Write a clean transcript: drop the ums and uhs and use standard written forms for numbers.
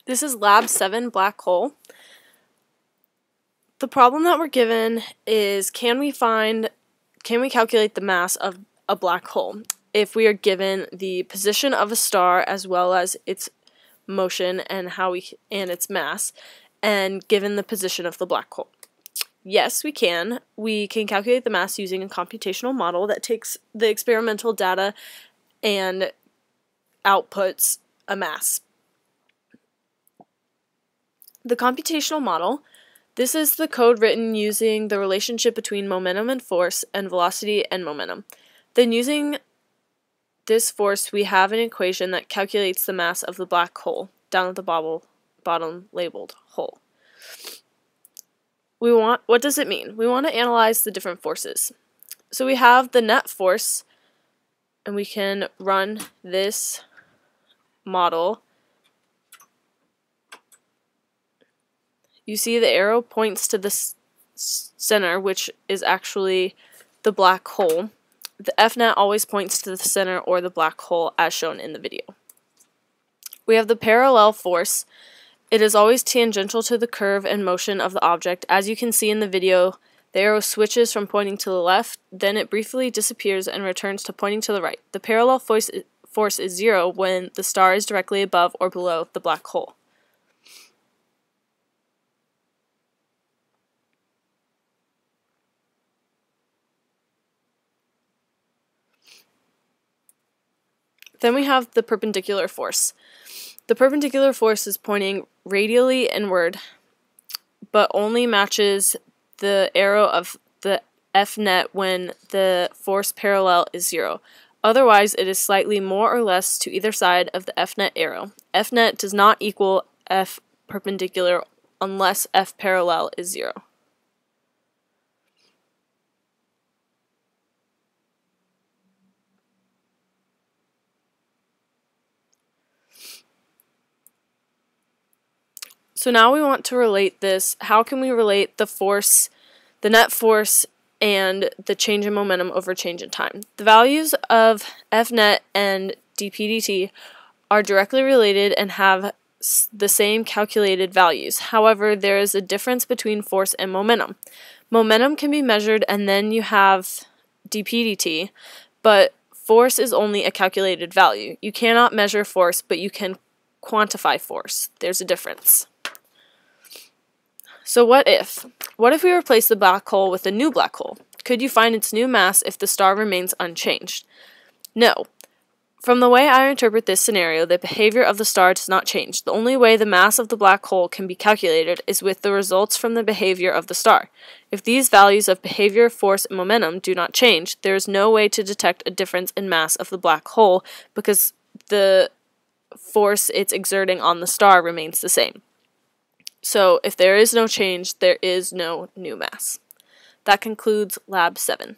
This is Lab 7 black hole. The problem that we're given is can we calculate the mass of a black hole if we are given the position of a star as well as its motion and its mass, and given the position of the black hole? Yes, we can. We can calculate the mass using a computational model that takes the experimental data and outputs a mass. The computational model, this is the code written using the relationship between momentum and force and velocity and momentum. Then using this force, we have an equation that calculates the mass of the black hole down at the bottom labeled hole. What does it mean? We want to analyze the different forces. So we have the net force, and we can run this model. You see the arrow points to the center, which is actually the black hole. The F-net always points to the center or the black hole as shown in the video. We have the parallel force. It is always tangential to the curve and motion of the object. As you can see in the video, the arrow switches from pointing to the left, then it briefly disappears and returns to pointing to the right. The parallel force is 0 when the star is directly above or below the black hole. Then we have the perpendicular force. The perpendicular force is pointing radially inward, but only matches the arrow of the F-net when the force parallel is 0. Otherwise, it is slightly more or less to either side of the F-net arrow. F-net does not equal F perpendicular unless F parallel is 0. So now we want to relate this. How can we relate the force, the net force, and the change in momentum over change in time? The values of F-net and dp/dt are directly related and have the same calculated values. However, there is a difference between force and momentum. Momentum can be measured and then you have dp/dt, but force is only a calculated value. You cannot measure force, but you can quantify force. There's a difference. So what if we replace the black hole with a new black hole? Could you find its new mass if the star remains unchanged? No. From the way I interpret this scenario, the behavior of the star does not change. The only way the mass of the black hole can be calculated is with the results from the behavior of the star. If these values of behavior, force, and momentum do not change, there is no way to detect a difference in mass of the black hole because the force it's exerting on the star remains the same. So, if there is no change, there is no new mass. That concludes Lab 7.